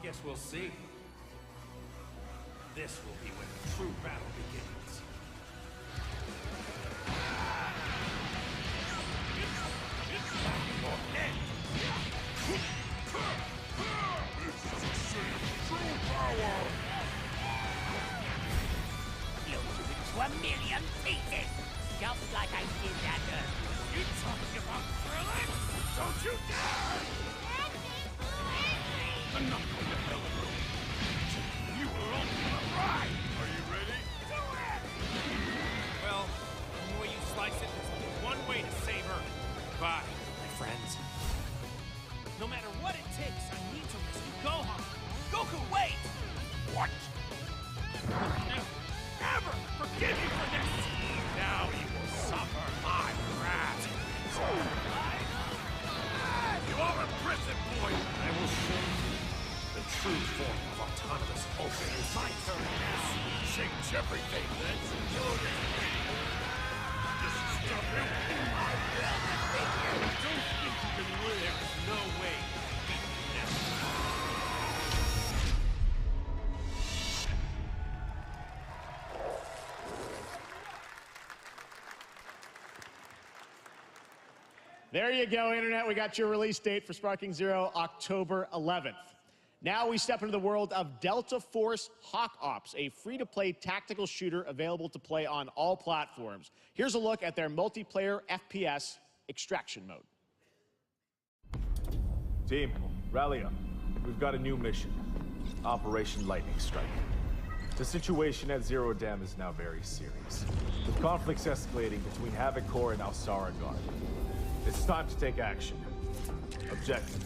Guess we'll see. This will be when the true battle begins. This is true power! Blow you into a million pieces! Just like I did that earlier. You talking about thrilling? Don't you dare! I'm not going to hell and ruin. You were on for the ride! Are you ready? Do it! Well, the way you slice it, there's only one way to save her. Bye, my friends. No matter what it takes, I need to rescue Gohan. Goku, wait! What? I'll never forgive you for this! Now you will suffer my wrath! You are a prison boy! I will show you the true form of autonomous Ultimate. It's my turn now! Change everything! Let's do this! This is nothing! I will defeat you! Don't think you can win! There's no way to beat me now! There you go, Internet. We got your release date for Sparking Zero, October 11th. Now we step into the world of Delta Force Hawk Ops, a free-to-play tactical shooter available to play on all platforms. Here's a look at their multiplayer FPS extraction mode. Team, rally up. We've got a new mission. Operation Lightning Strike. The situation at Zero Dam is now very serious, with conflicts escalating between Havoc Corps and Alsara Guard. It's time to take action. Objective: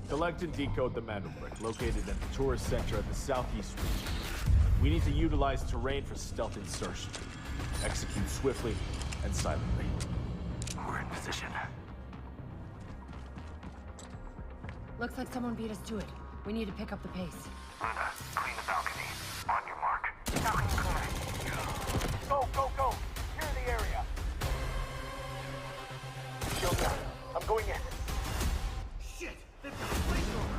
collect and decode the Mandel Brick, located at the tourist center at the southeast region. We need to utilize terrain for stealth insertion. Execute swiftly and silently. We're in position. Looks like someone beat us to it. We need to pick up the pace. Luna, clean the balcony. On your mark. Balcony clear. Go, go, go! Clear the area. Shield down. I'm going in. Shit! They've got a flamethrower!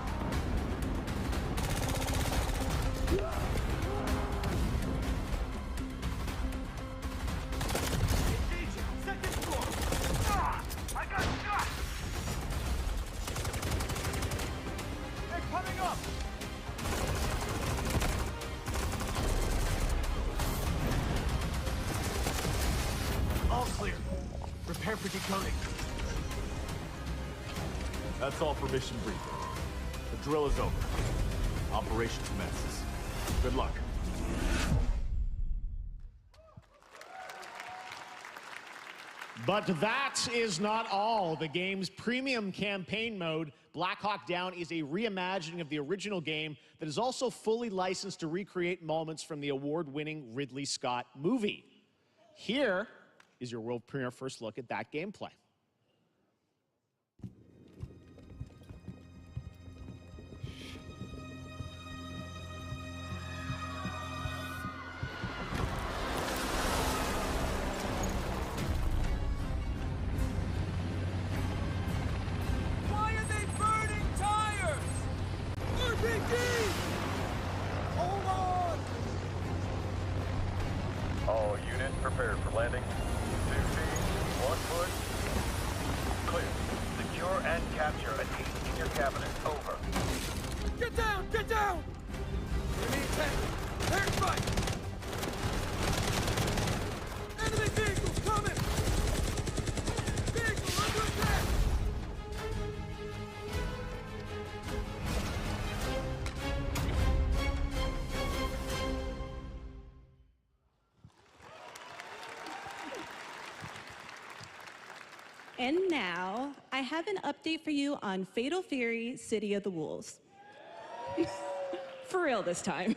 Engaging! Second floor! Ah! I got shot! They're coming up! All clear. Prepare for decoding. That's all for mission briefing. The drill is over. Operation commences. Good luck. But that is not all. The game's premium campaign mode, Black Hawk Down, is a reimagining of the original game that is also fully licensed to recreate moments from the award-winning Ridley Scott movie. Here is your world premiere first look at that gameplay. Why are they burning tires? RPG! Hold on! All units prepared for landing. 2 feet, 1 foot. Clear. Secure and capture a team in your cabinet. Over. Get down! Get down! Enemy attack! Air strike! Enemy vehicles coming! Vehicle under attack! And now, I have an update for you on Fatal Fury: City of the Wolves. For real this time.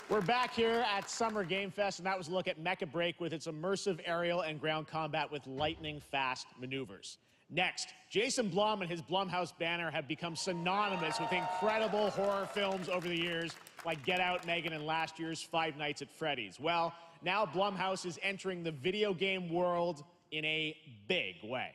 We're back here at Summer Game Fest, and that was a look at Mecha Break with its immersive aerial and ground combat with lightning-fast maneuvers. Next, Jason Blum and his Blumhouse banner have become synonymous with incredible horror films over the years, like Get Out, Megan, and last year's Five Nights at Freddy's. Well, now Blumhouse is entering the video game world in a big way.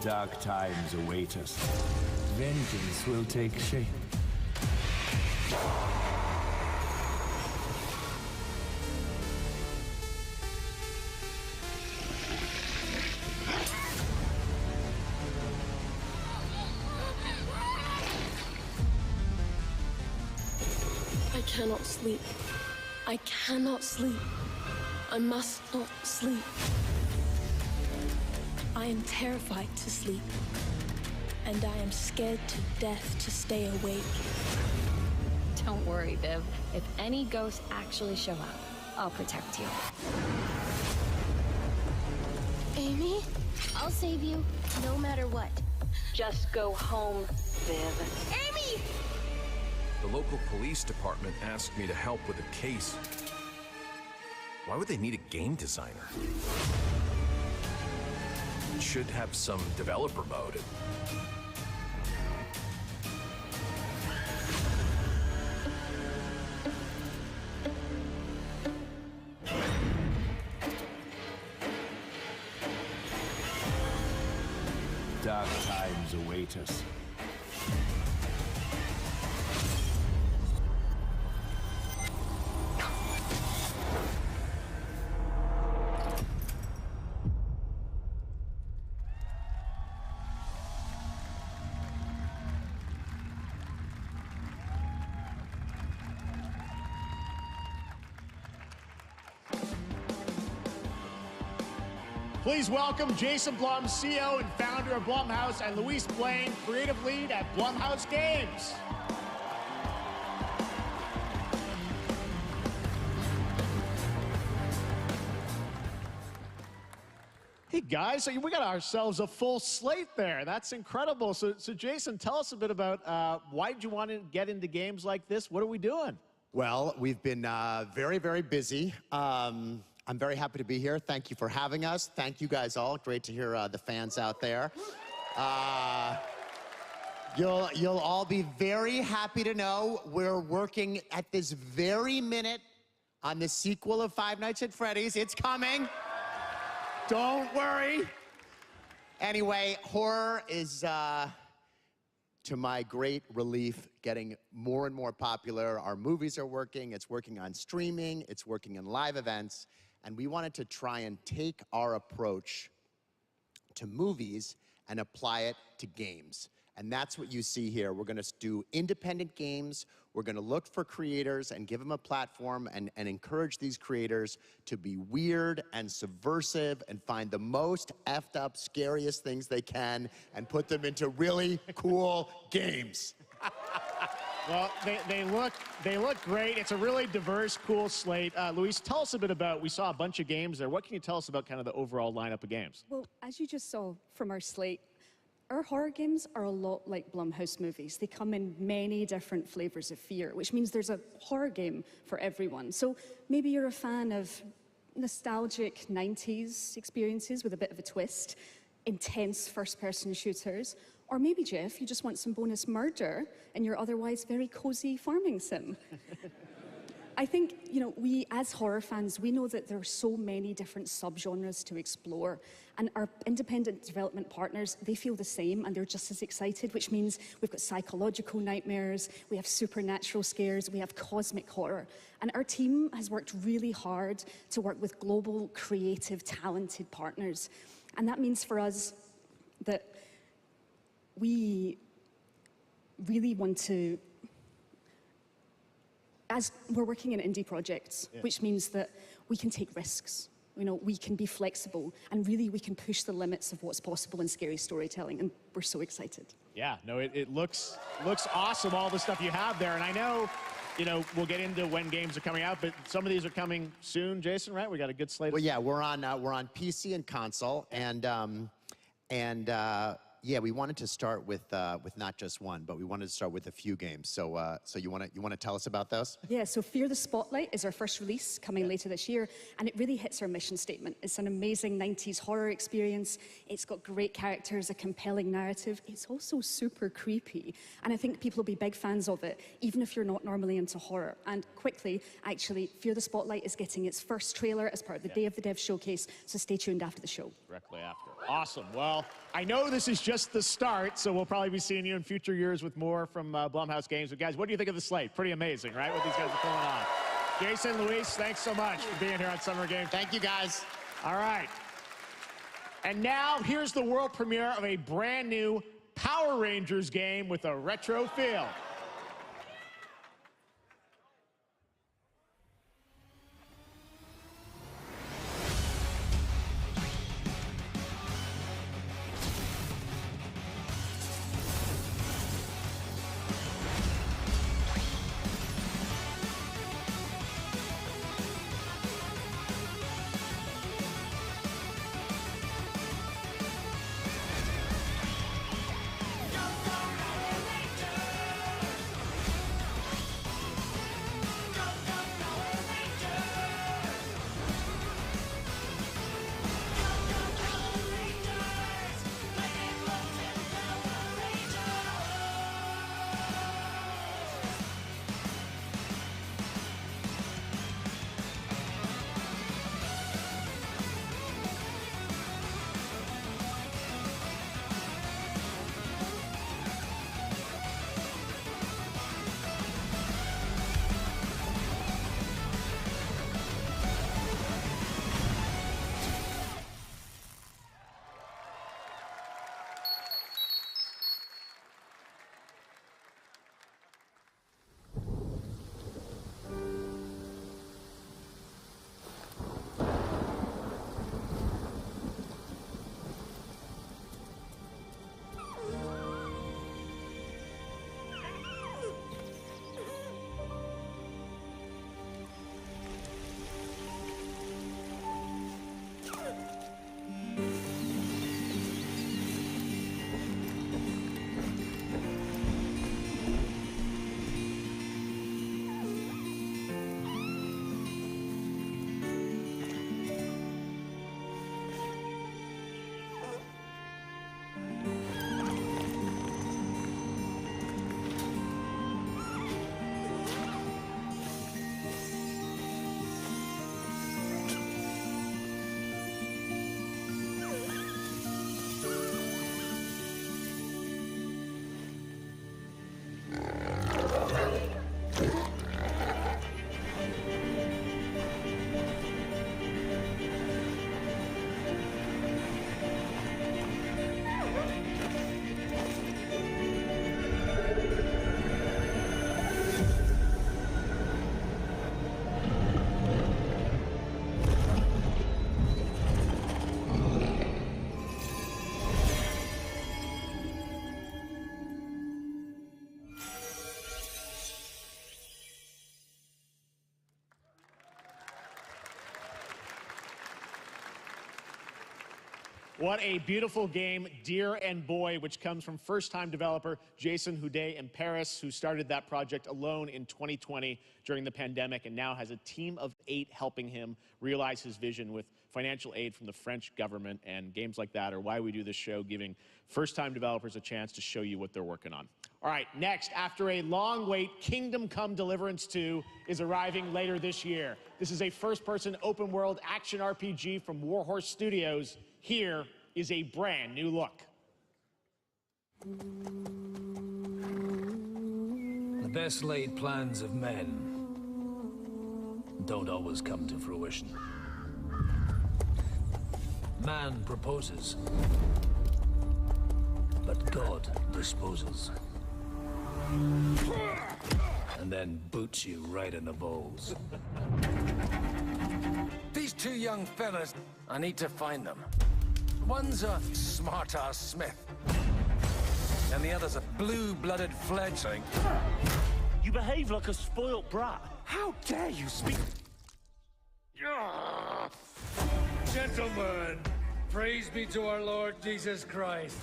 Dark times await us. Vengeance will take shape. I cannot sleep. I cannot sleep. I must not sleep. I am terrified to sleep, and I am scared to death to stay awake. Don't worry, Viv. If any ghosts actually show up, I'll protect you. Amy? I'll save you, no matter what. Just go home, Viv. Amy! The local police department asked me to help with a case. Why would they need a game designer? Should have some developer mode. Dark times await us. Please welcome Jason Blum, CEO and founder of Blumhouse, and Luis Blaine, creative lead at Blumhouse Games. Hey guys, so we got ourselves a full slate there. That's incredible. So Jason, tell us a bit about why did you want to get into games like this? What are we doing? Well, we've been very, very busy. I'm very happy to be here. Thank you for having us. Thank you guys all. Great to hear the fans out there. You'll all be very happy to know we're working at this very minute on the sequel of Five Nights at Freddy's. It's coming. Don't worry. Anyway, horror is, to my great relief, getting more and more popular. Our movies are working. It's working on streaming. It's working in live events. And we wanted to try and take our approach to movies and apply it to games. And that's what you see here. We're gonna do independent games. We're gonna look for creators and give them a platform and encourage these creators to be weird and subversive and find the most effed up, scariest things they can and put them into really cool games. Well, they look great. It's a really diverse, cool slate. Luis, tell us a bit about, we saw a bunch of games there. What can you tell us about kind of the overall lineup of games? Well, as you just saw from our slate, our horror games are a lot like Blumhouse movies. They come in many different flavors of fear, which means there's a horror game for everyone. So maybe you're a fan of nostalgic 90s experiences with a bit of a twist, intense first-person shooters, or maybe, Jeff, you just want some bonus murder in your otherwise very cozy farming sim. I think, you know, we as horror fans, we know that there are so many different subgenres to explore, and our independent development partners, they feel the same, and they're just as excited, which means we've got psychological nightmares, we have supernatural scares, we have cosmic horror. And our team has worked really hard to work with global, creative, talented partners. And that means for us that we really want to, as we're working in indie projects, which means that we can take risks. You know, we can be flexible, and really we can push the limits of what's possible in scary storytelling, and we're so excited. Yeah, no, it looks awesome, all the stuff you have there. And I know, you know, we'll get into when games are coming out, but some of these are coming soon, Jason, right? We got a good slate. Well, yeah, we're on PC and console, and yeah, we wanted to start with not just one, but we wanted to start with a few games. So so you want to tell us about those? Yeah, so Fear the Spotlight is our first release coming later this year, and it really hits our mission statement. It's an amazing 90s horror experience. It's got great characters, a compelling narrative. It's also super creepy, and I think people will be big fans of it, even if you're not normally into horror. And quickly, actually, Fear the Spotlight is getting its first trailer as part of the Day of the Dev showcase, so stay tuned after the show. Directly after. Awesome. Well, I know this is just the start, so we'll probably be seeing you in future years with more from Blumhouse Games. But guys, what do you think of the slate? Pretty amazing, right? What these guys are pulling on. Jason, Luis, thanks so much for being here on Summer Games. Thank you, guys. All right. And now, here's the world premiere of a brand new Power Rangers game with a retro feel. What a beautiful game, Dear and Boy, which comes from first-time developer Jason Houdet in Paris, who started that project alone in 2020 during the pandemic and now has a team of 8 helping him realize his vision with financial aid from the French government. And games like that are why we do this show, giving first-time developers a chance to show you what they're working on. All right, next, after a long wait, Kingdom Come Deliverance 2 is arriving later this year. This is a first-person open-world action RPG from Warhorse Studios. Here is a brand new look. The best laid plans of men don't always come to fruition. Man proposes, but God disposes. And then boots you right in the balls. These two young fellas. I need to find them. One's a smart-ass smith, and the other's a blue-blooded fledgling. You behave like a spoilt brat. How dare you speak... Gentlemen, praise be to our Lord Jesus Christ.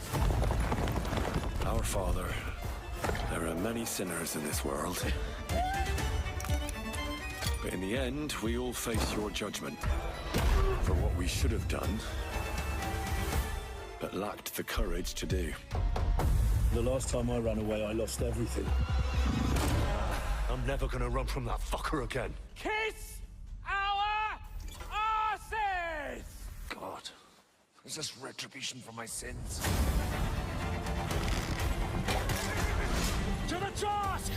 Our Father, there are many sinners in this world. But in the end, we all face your judgment for what we should have done, but lacked the courage to do. The last time I ran away, I lost everything. I'm never gonna run from that fucker again. Kiss our asses! God, is this retribution for my sins? To the task!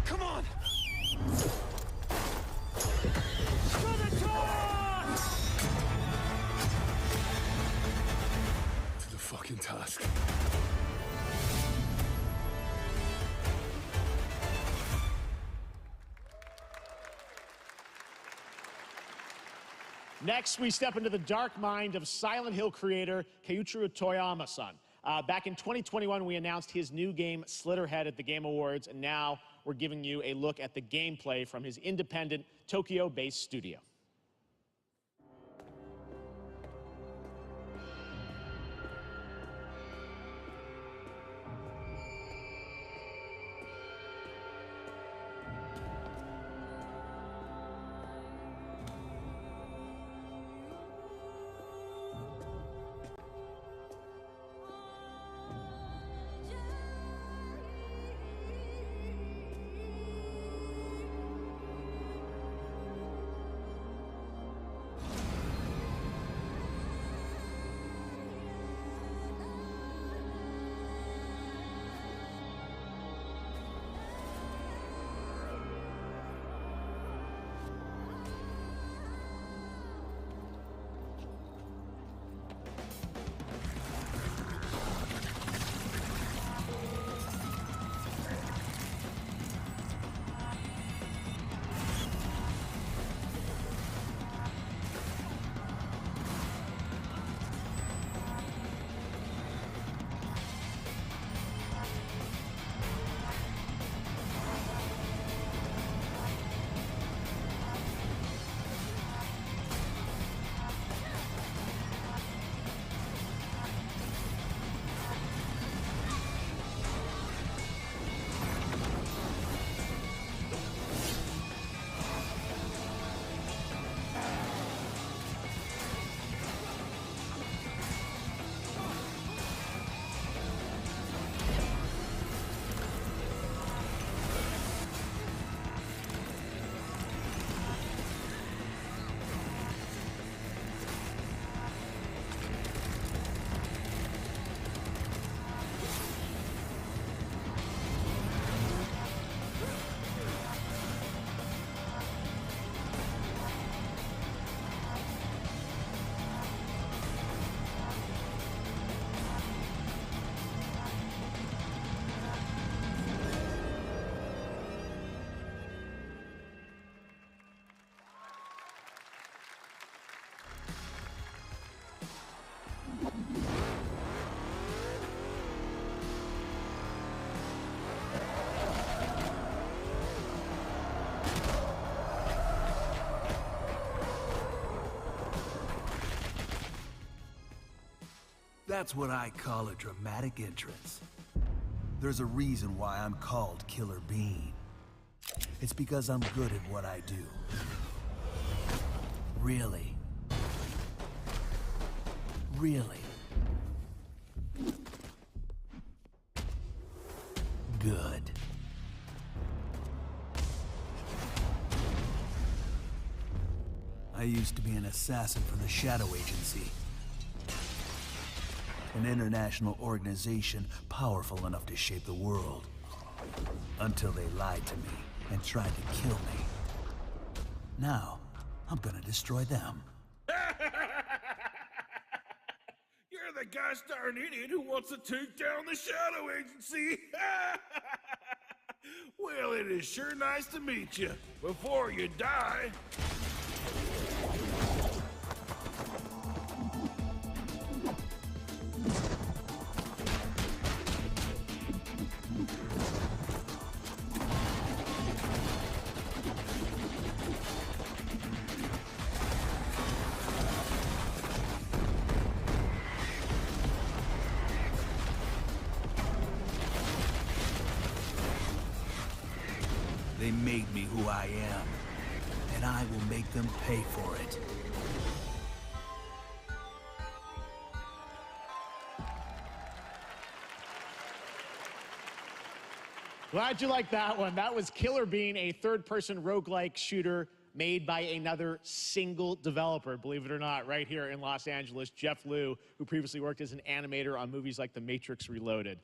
Come on! To the fucking task. Next, we step into the dark mind of Silent Hill creator Keiichiro Toyama-san. Back in 2021, we announced his new game, Slitterhead, at the Game Awards, and now we're giving you a look at the gameplay from his independent, Tokyo-based studio. That's what I call a dramatic entrance. There's a reason why I'm called Killer Bean. It's because I'm good at what I do. Really. Really. Good. I used to be an assassin for the Shadow Agency. An international organization powerful enough to shape the world. Until they lied to me and tried to kill me. Now, I'm gonna destroy them. You're that gosh darn idiot who wants to take down the Shadow Agency! Well, it is sure nice to meet you. Before you die... They made me who I am, and I will make them pay for it. Glad you liked that one. That was Killer Bean, a third-person roguelike shooter made by another single developer, believe it or not, right here in Los Angeles, Jeff Liu, who previously worked as an animator on movies like The Matrix Reloaded.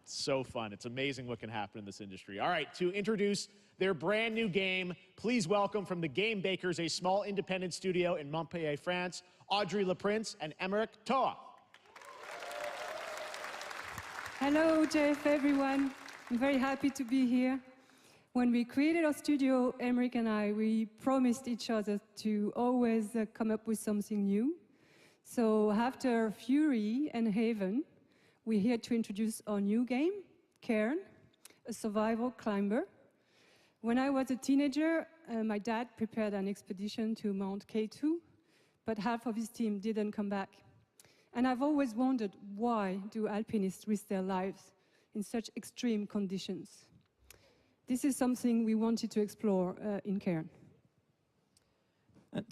So fun. It's amazing what can happen in this industry. All right, to introduce their brand new game, please welcome from the Game Bakers, a small independent studio in Montpellier, France, Audrey Laprince and Emmerich Toa. Hello, Jeff, everyone. I'm very happy to be here. When we created our studio, Emmerich and I, we promised each other to always come up with something new. So after Fury and Haven, we're here to introduce our new game, Cairn, a survival climber. When I was a teenager, my dad prepared an expedition to Mount K2, but half of his team didn't come back. And I've always wondered, why do alpinists risk their lives in such extreme conditions? This is something we wanted to explore in Cairn.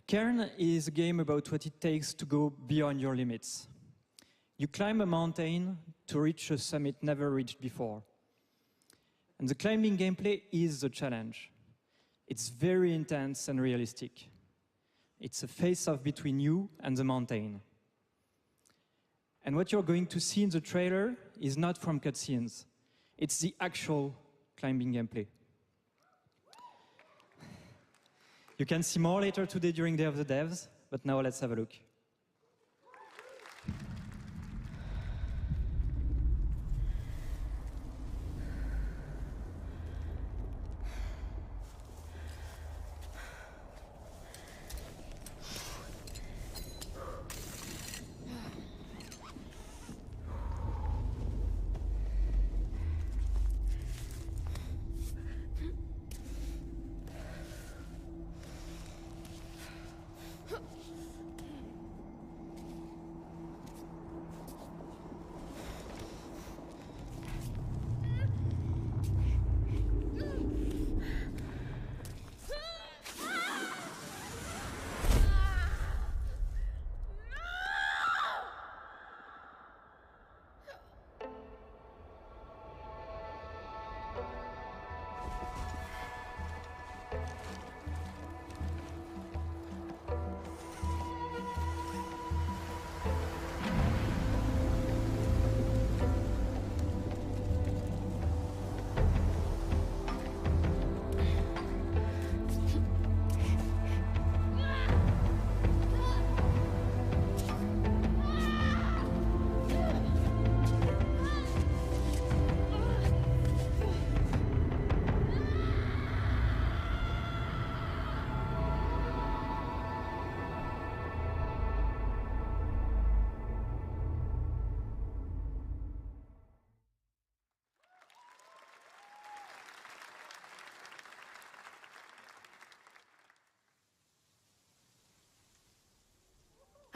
Cairn is a game about what it takes to go beyond your limits. You climb a mountain to reach a summit never reached before. And the climbing gameplay is the challenge. It's very intense and realistic. It's a face-off between you and the mountain. And what you're going to see in the trailer is not from cutscenes. It's the actual climbing gameplay. You can see more later today during Day of the Devs, but now let's have a look.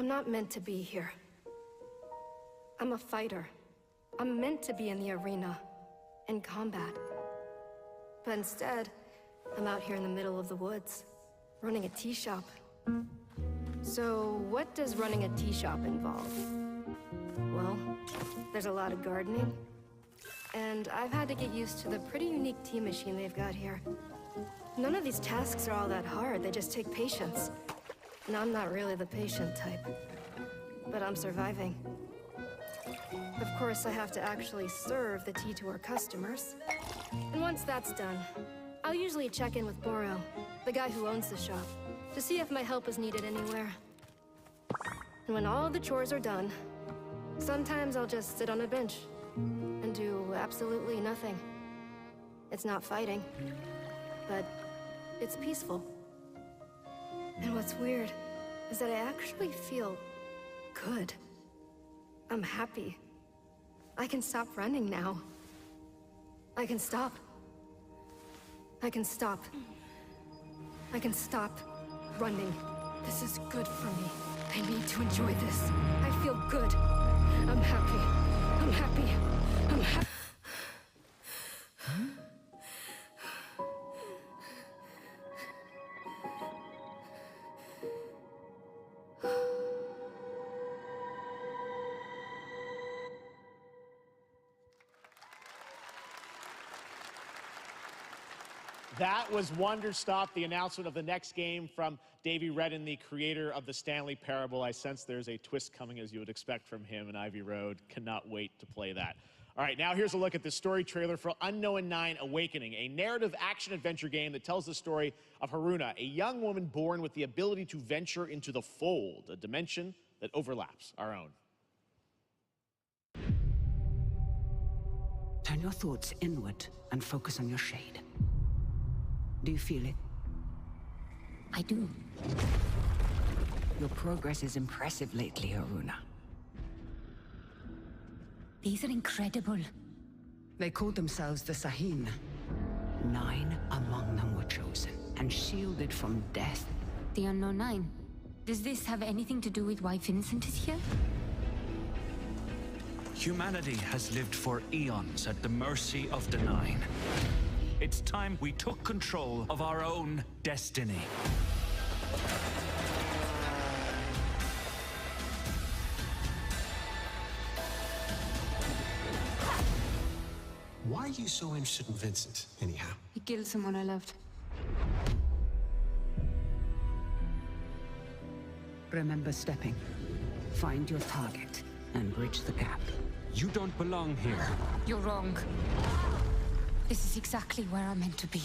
I'm not meant to be here. I'm a fighter. I'm meant to be in the arena, in combat. But instead, I'm out here in the middle of the woods, running a tea shop. So, what does running a tea shop involve? Well, there's a lot of gardening, and I've had to get used to the pretty unique tea machine they've got here. None of these tasks are all that hard, they just take patience. And I'm not really the patient type, but I'm surviving. Of course, I have to actually serve the tea to our customers. And once that's done, I'll usually check in with Boro, the guy who owns the shop, to see if my help is needed anywhere. And when all the chores are done, Sometimes I'll just sit on a bench and do absolutely nothing. It's not fighting, but it's peaceful. And what's weird is that I actually feel good. I'm happy. I can stop running now. I can stop. I can stop. I can stop running. This is good for me. I need to enjoy this. I feel good. I'm happy. I'm happy. I'm happy. That was Wonderstop, the announcement of the next game from Davey Redden, the creator of the Stanley Parable. I sense there's a twist coming, as you would expect from him in Ivy Road. Cannot wait to play that. All right, now here's a look at the story trailer for Unknown 9 Awakening, a narrative action-adventure game that tells the story of Haruna, a young woman born with the ability to venture into the fold, a dimension that overlaps our own. Turn your thoughts inward and focus on your shade. Do you feel it? I do. Your progress is impressive lately, Haruna. These are incredible. They called themselves the Sahin. 9 among them were chosen and shielded from death. The Unknown 9. Does this have anything to do with why Vincent is here? Humanity has lived for eons at the mercy of the 9. It's time we took control of our own destiny. Why are you so interested in Vincent, anyhow? He killed someone I loved. Remember stepping. Find your target and bridge the gap. You don't belong here. You're wrong. This is exactly where I'm meant to be.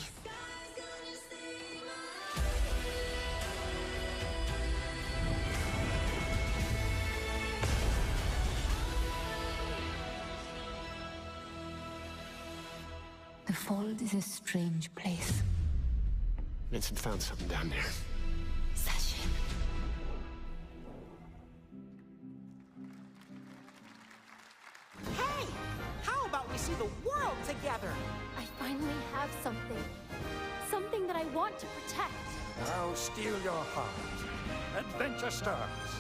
The Fold is a strange place. Vincent found something down there. Sashin. Hey! How about we see the world together? I finally have something. Something that I want to protect. Now steal your heart. Adventure starts.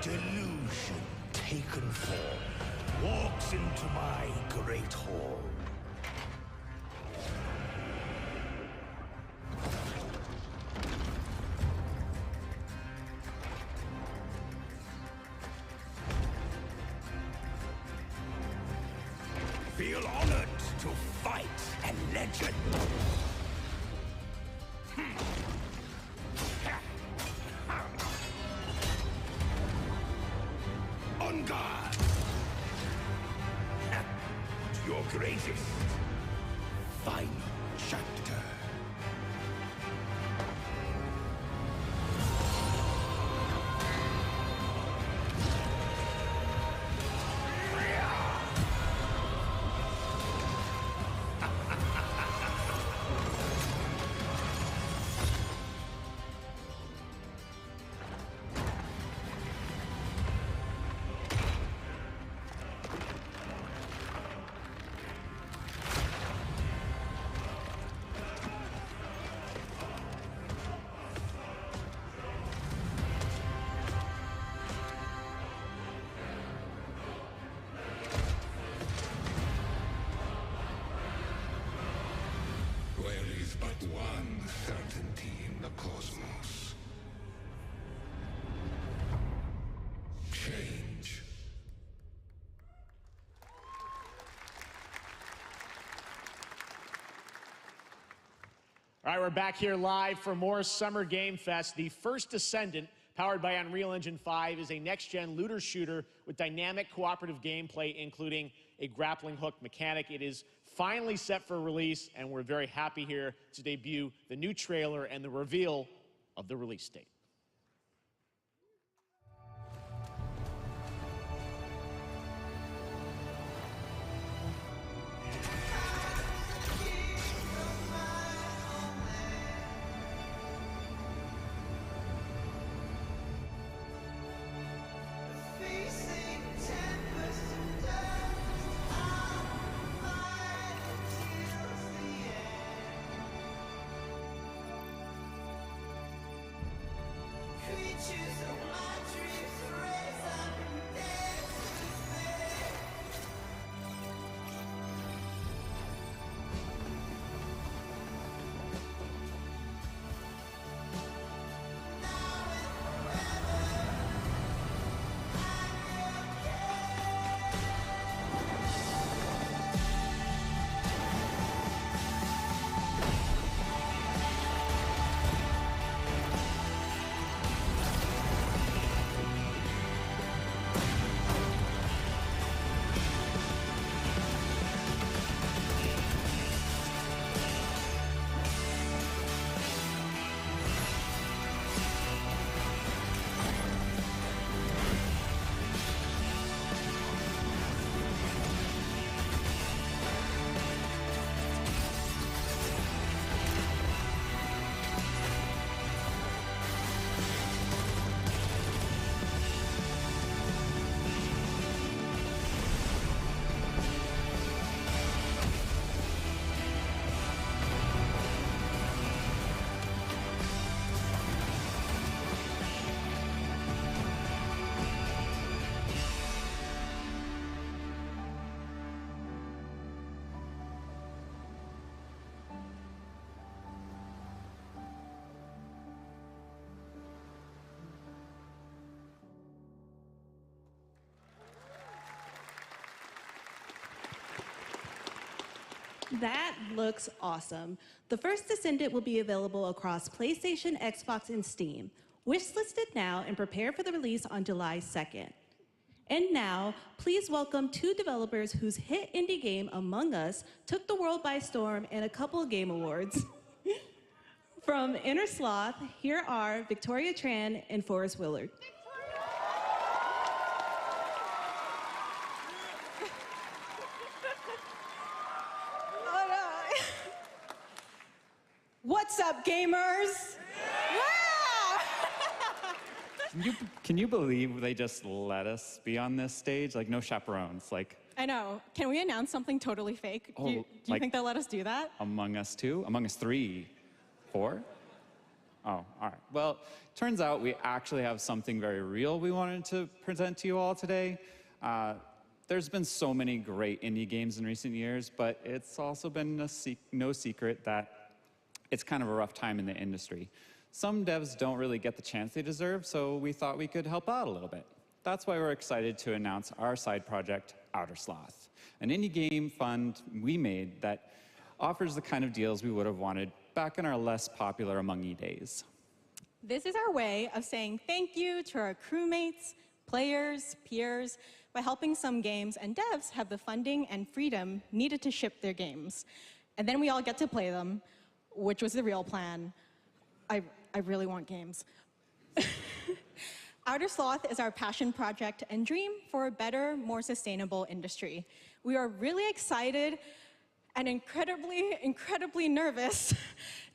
Delusion taken form walks into my great hall. Feel honored to fight a legend. On guard! To your greatest final chapter. but one certainty in the cosmos. Change. All right, we're back here live for more Summer Game Fest. The first Descendant, powered by Unreal Engine 5, is a next-gen looter shooter with dynamic cooperative gameplay, including a grappling hook mechanic. It is finally set for release, and we're very happy here to debut the new trailer and the reveal of the release date. That looks awesome. The first Descendant will be available across PlayStation, Xbox, and Steam. Wishlisted now and prepare for the release on July 2nd. And now, please welcome two developers whose hit indie game, Among Us, took the world by storm in a couple of game awards. From Inner Sloth, here are Victoria Tran and Forrest Willard. What's up, gamers? Can you believe they just let us be on this stage? Like, no chaperones. Like, I know. Can we announce something totally fake? Oh, Do you like- think they'll let us do that? Among Us 2? Among Us 3? 4? Oh, all right. Well, turns out we actually have something very real we wanted to present to you all today. There's been so many great indie games in recent years, but it's also been no secret that it's kind of a rough time in the industry. Some devs don't really get the chance they deserve, so we thought we could help out a little bit. That's why we're excited to announce our side project, Outer Sloth, an indie game fund we made that offers the kind of deals we would have wanted back in our less popular Among Us days. This is our way of saying thank you to our crewmates, players, peers, by helping some games and devs have the funding and freedom needed to ship their games. And then we all get to play them, which was the real plan. I really want games. Outer Sloth is our passion project and dream for a better, more sustainable industry. We are really excited and incredibly nervous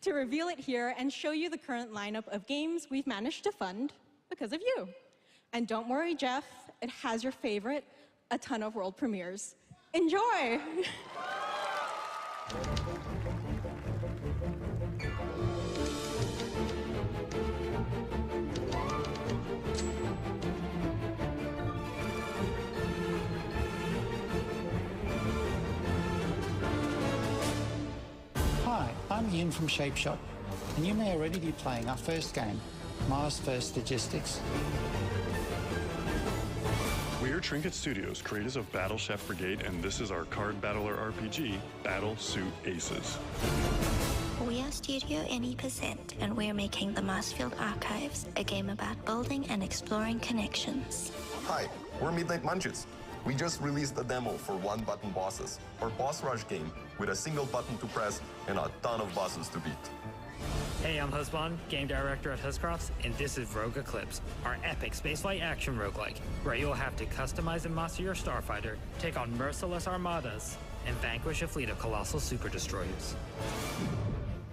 to reveal it here and show you the current lineup of games we've managed to fund because of you. And don't worry, Jeff, it has your favorite, a ton of world premieres. Enjoy! Hi, I'm Ian from Shapeshot, and you may already be playing our first game, Mars First Logistics. We are Trinket Studios, creators of Battle Chef Brigade, and this is our card battler RPG, Battle Suit Aces. We are Studio NE%, and we're making the Marsfield Archives, a game about building and exploring connections. Hi, we're Midnight Munches. We just released a demo for one-button bosses, our boss rush game with a single button to press and a ton of bosses to beat. Hey, I'm Husband, game director at Huscrofts, and this is Rogue Eclipse, our epic spaceflight action roguelike, where you'll have to customize and master your starfighter, take on merciless armadas, and vanquish a fleet of colossal super destroyers.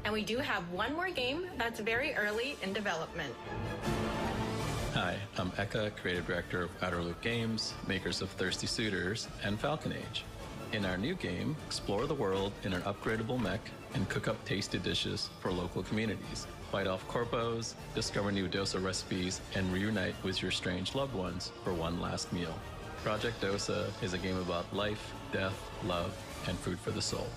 And we do have one more game that's very early in development. Hi, I'm Eka, creative director of Outer Loop Games, makers of Thirsty Suitors and Falcon Age. In our new game, explore the world in an upgradable mech and cook up tasty dishes for local communities. Fight off corpos, discover new dosa recipes, and reunite with your strange loved ones for one last meal. Project Dosa is a game about life, death, love, and food for the soul.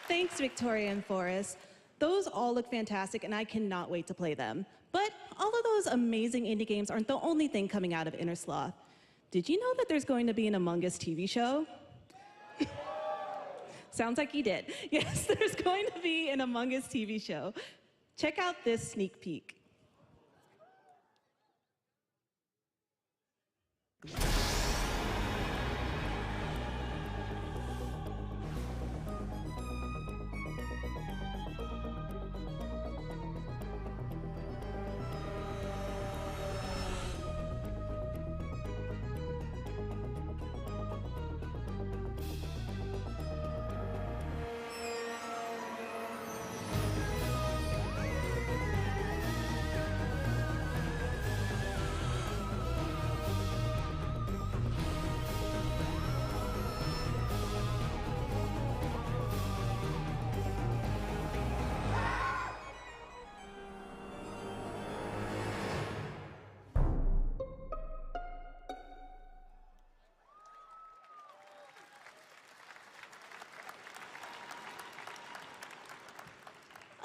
Thanks, Victoria and Forrest. Those all look fantastic, and I cannot wait to play them. But all of those amazing indie games aren't the only thing coming out of Inner Sloth. Did you know that there's going to be an Among Us TV show? Sounds like you did. Yes, there's going to be an Among Us TV show. Check out this sneak peek.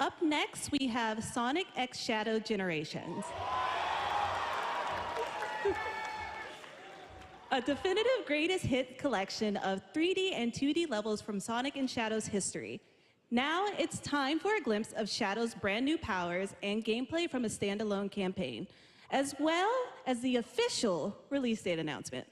Up next, we have Sonic X Shadow Generations. A definitive greatest hit collection of 3D and 2D levels from Sonic and Shadow's history. Now it's time for a glimpse of Shadow's brand new powers and gameplay from a standalone campaign, as well as the official release date announcement.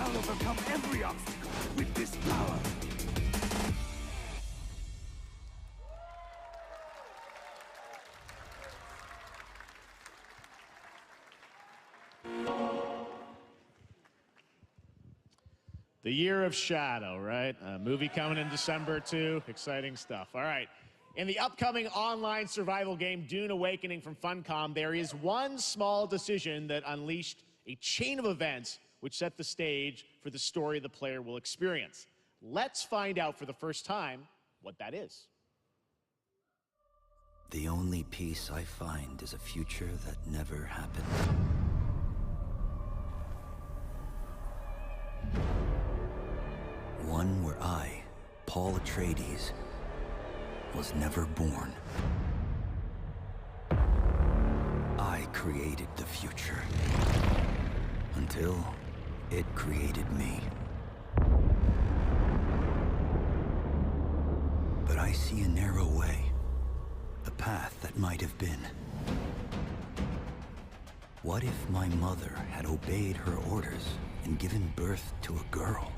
I'll overcome every obstacle with this power. The Year of Shadow, right? A movie coming in December, too. Exciting stuff. All right. In the upcoming online survival game, Dune Awakening from Funcom, there is one small decision that unleashed a chain of events which set the stage for the story the player will experience. Let's find out for the first time what that is. The only peace I find is a future that never happened. One where I, Paul Atreides, was never born. created the future. Until it created me. But I see a narrow way. A path that might have been. What if my mother had obeyed her orders and given birth to a girl?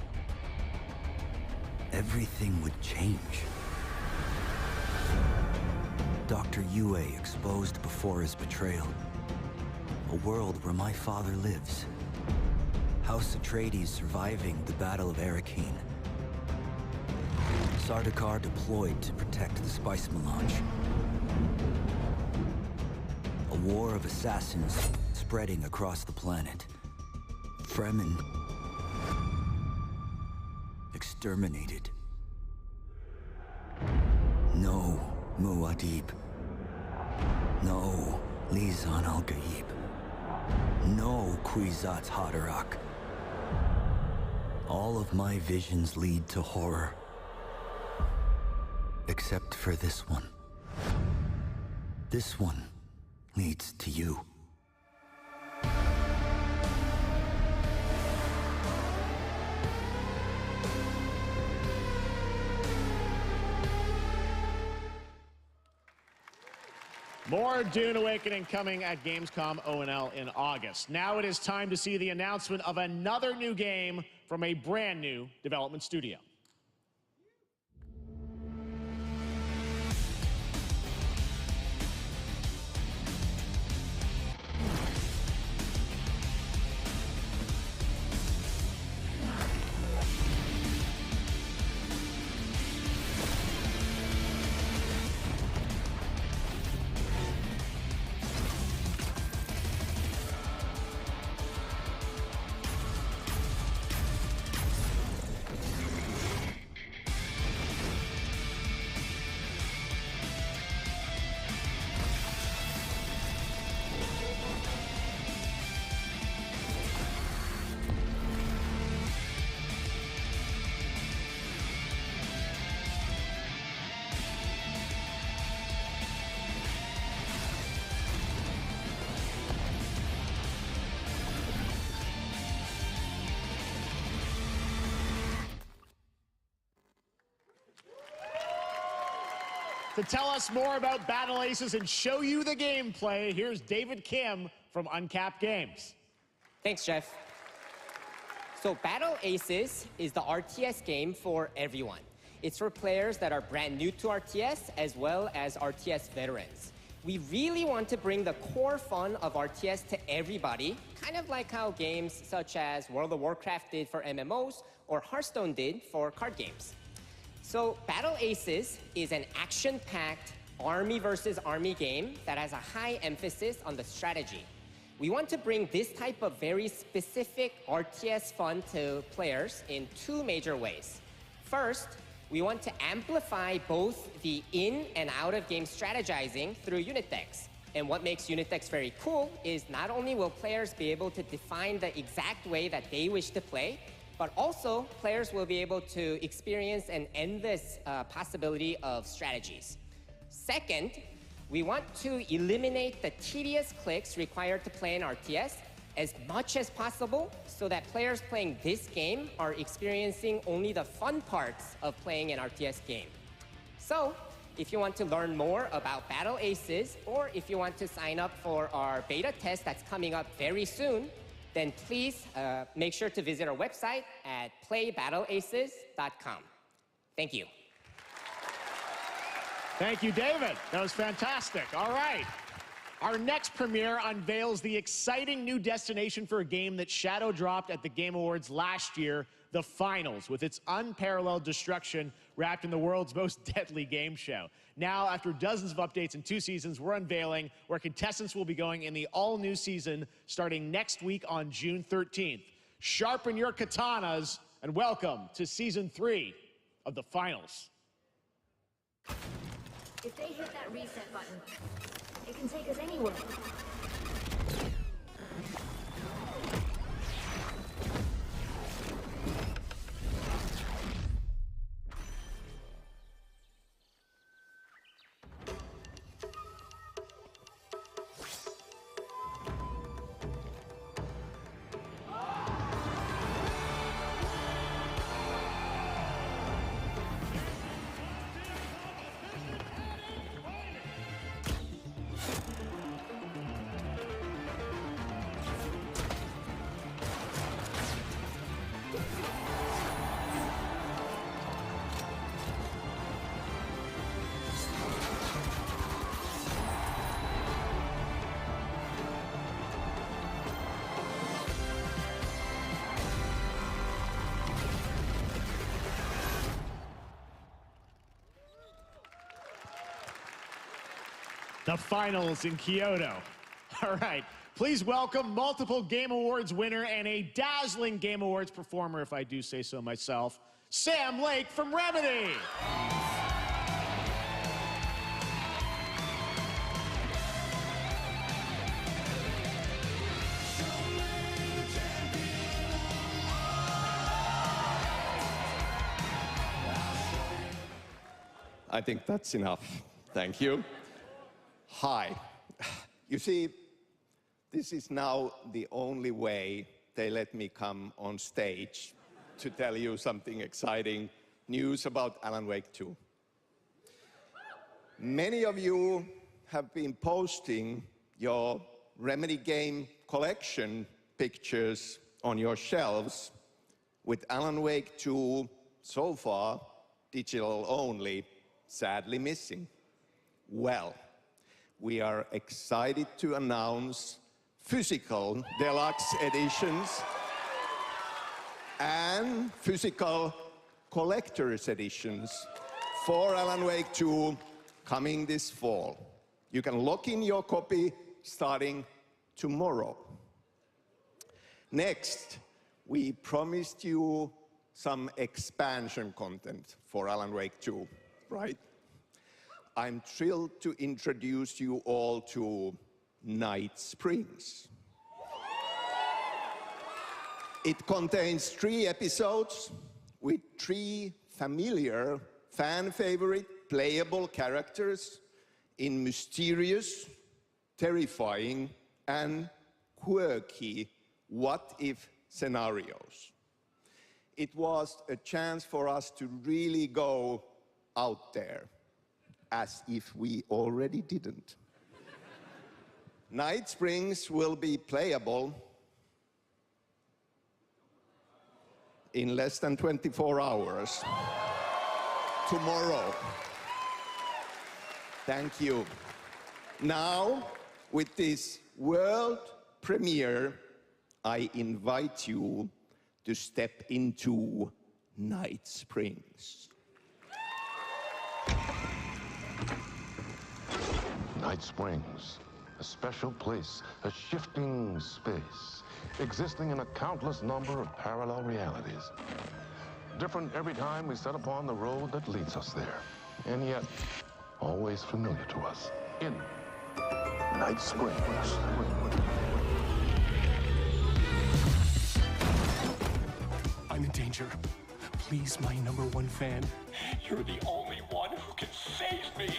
Everything would change. Dr. Yue exposed before his betrayal. A world where my father lives. House Atreides surviving the Battle of Arrakeen. Sardaukar deployed to protect the spice melange. A war of assassins spreading across the planet. Fremen exterminated. No Muad'Dib. No Lisan al-Gaib. No Kwisatz Haderach. All of my visions lead to horror. Except for this one. This one leads to you. More Dune Awakening coming at Gamescom ONL in August. Now it is time to see the announcement of another new game from a brand new development studio. To tell us more about Battle Aces and show you the gameplay, here's David Kim from Uncapped Games. Thanks, Jeff. So Battle Aces is the RTS game for everyone. It's for players that are brand new to RTS as well as RTS veterans. We really want to bring the core fun of RTS to everybody, kind of like how games such as World of Warcraft did for MMOs or Hearthstone did for card games. So Battle Aces is an action-packed army versus army game that has a high emphasis on the strategy. We want to bring this type of very specific RTS fun to players in two major ways. First, we want to amplify both the in and out of game strategizing through unit decks. And what makes unit decks very cool is not only will players be able to define the exact way that they wish to play, but also players will be able to experience an endless possibility of strategies. Second, we want to eliminate the tedious clicks required to play an RTS as much as possible so that players playing this game are experiencing only the fun parts of playing an RTS game. So, if you want to learn more about Battle Aces, or if you want to sign up for our beta test that's coming up very soon, then please make sure to visit our website at playbattleaces.com. Thank you. Thank you, David. That was fantastic. All right. Our next premiere unveils the exciting new destination for a game that shadow dropped at the Game Awards last year, the Finals, with its unparalleled destruction wrapped in the world's most deadly game show. Now, after dozens of updates in 2 seasons, we're unveiling where contestants will be going in the all-new season starting next week on June 13th. Sharpen your katanas and welcome to Season 3 of the Finals. If they hit that reset button, it can take us anywhere. the finals in Kyoto. All right, please welcome multiple Game Awards winner and a dazzling Game Awards performer, if I do say so myself, Sam Lake from Remedy. I think that's enough. Thank you. Hi. You see, this is now the only way they let me come on stage to tell you something exciting news about Alan Wake 2. Many of you have been posting your Remedy game collection pictures on your shelves with Alan Wake 2 so far digital only, sadly missing. Well, we are excited to announce physical deluxe editions and physical collector's editions for Alan Wake 2 coming this fall. You can lock in your copy starting tomorrow. Next, we promised you some expansion content for Alan Wake 2, right? I'm thrilled to introduce you all to Night Springs. It contains 3 episodes with 3 familiar, fan-favorite, playable characters in mysterious, terrifying, and quirky what-if scenarios. It was a chance for us to really go out there, as if we already didn't. Night Springs will be playable in less than 24 hours. Tomorrow. Thank you. Now, with this world premiere, I invite you to step into Night Springs. Night Springs, a special place, a shifting space, existing in a countless number of parallel realities. Different every time we set upon the road that leads us there, and yet always familiar to us in Night Springs. I'm in danger. Please, my #1 fan. You're the only one who can save me.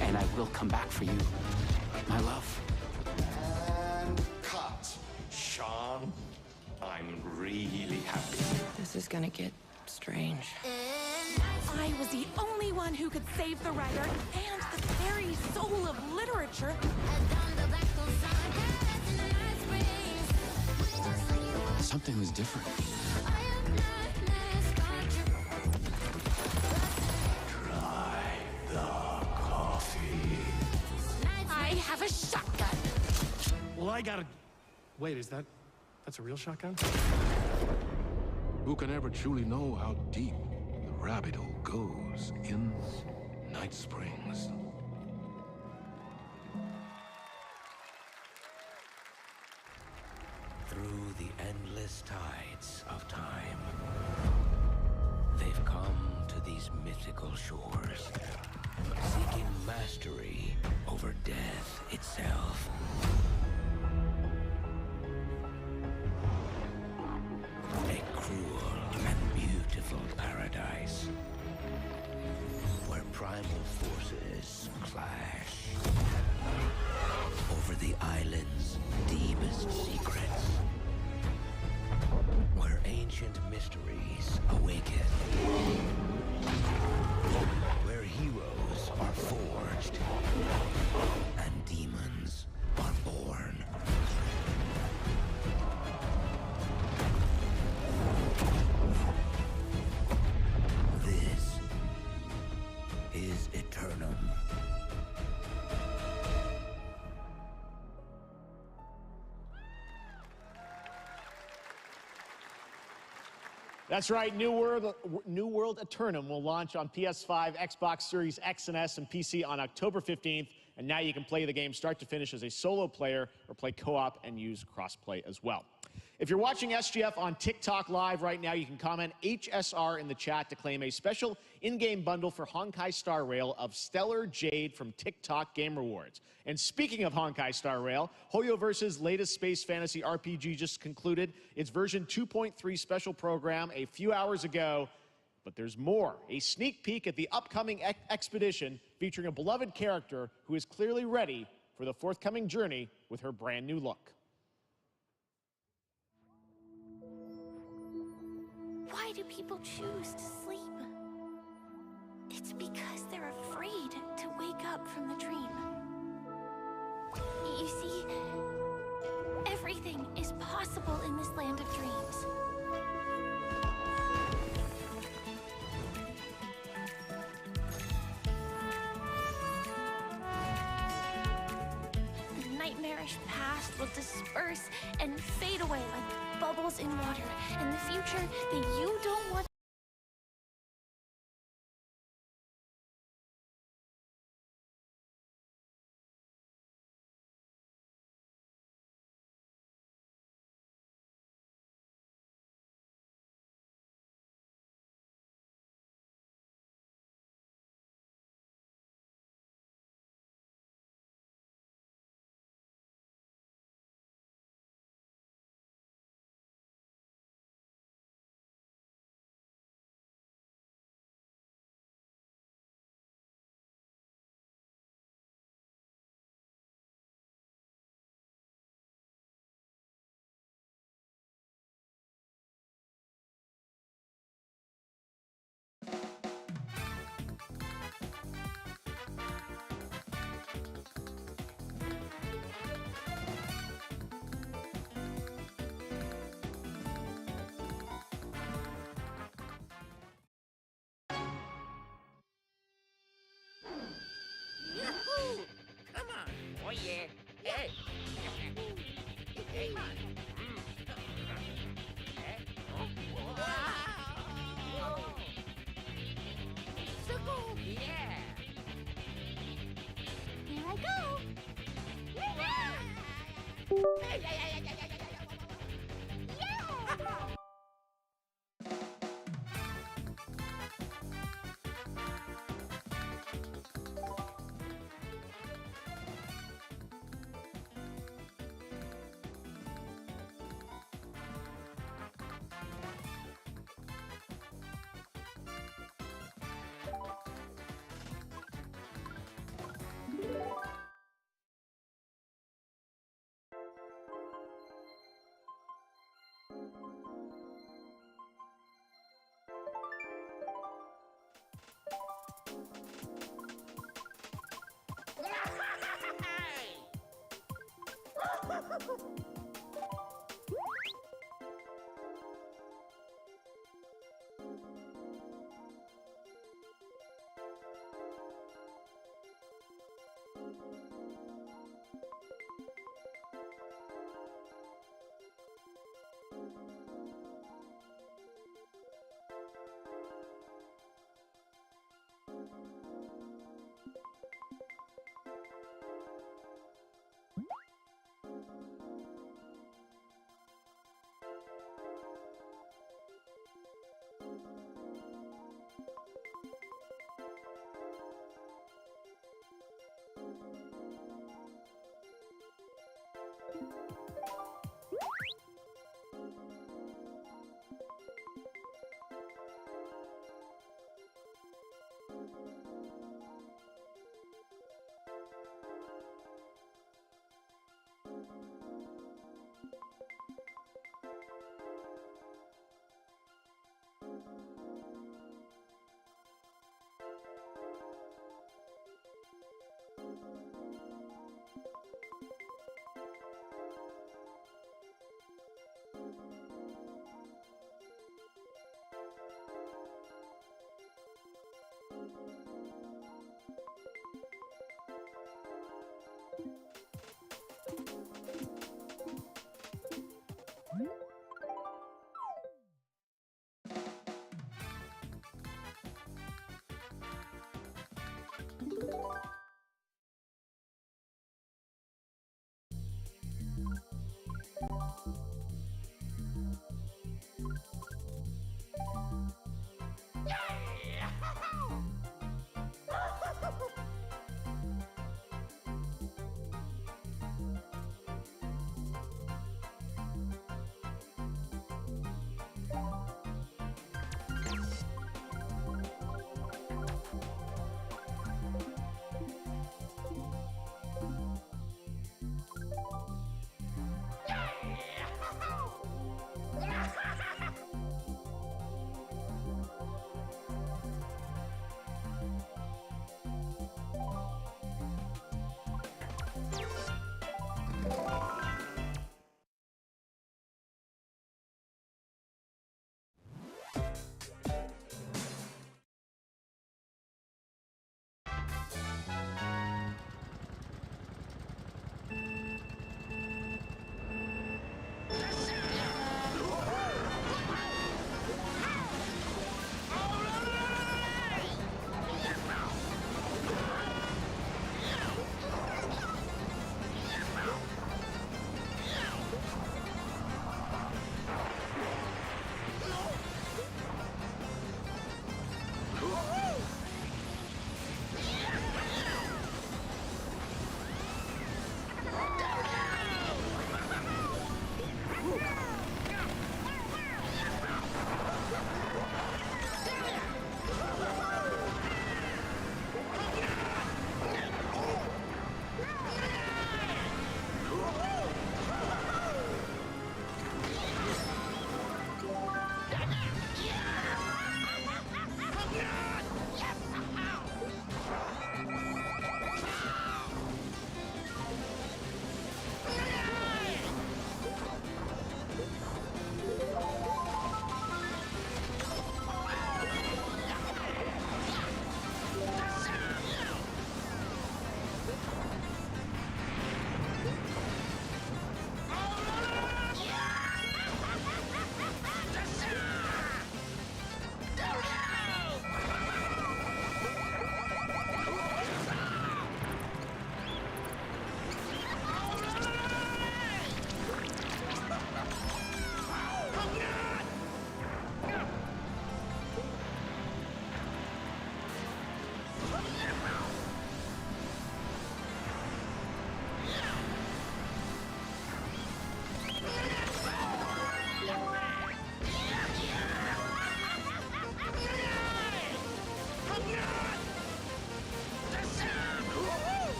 And I will come back for you, my love. And cut. Sean, I'm really happy. This is gonna get strange. I was the only one who could save the writer and the very soul of literature. Something was different. Try the coffee. I have a shotgun. Well, I gotta... Wait, that's a real shotgun? Who can ever truly know how deep the rabbit hole goes in Night Springs? Through the endless tides of time, they've come to these mythical shores, seeking mastery over death itself. A cruel and beautiful paradise, where primal forces clash over the island's deepest secrets, where ancient mysteries awaken, where heroes are forged and demons are born. This is Eternum. That's right, New World Eternum will launch on PS5, Xbox Series X and S, and PC on October 15th, and And now you can play the game start to finish as a solo player or play co-op and use crossplay as well. If you're watching SGF on TikTok Live right now, you can comment HSR in the chat to claim a special in-game bundle for Honkai Star Rail of Stellar Jade from TikTok Game Rewards. And speaking of Honkai Star Rail, Hoyoverse's latest space fantasy RPG just concluded its version 2.3 special program a few hours ago. But there's more. A sneak peek at the upcoming expedition featuring a beloved character who is clearly ready for the forthcoming journey with her brand new look. Why do people choose to sleep? It's because they're afraid to wake up from the dream. You see, everything is possible in this land of dreams. The nightmarish past will disperse and fade away like bubbles in water, and the future that you don't want. Yahoo! Come on. Oh, yeah. Hey. Hey. So cool. Yeah. Here I go.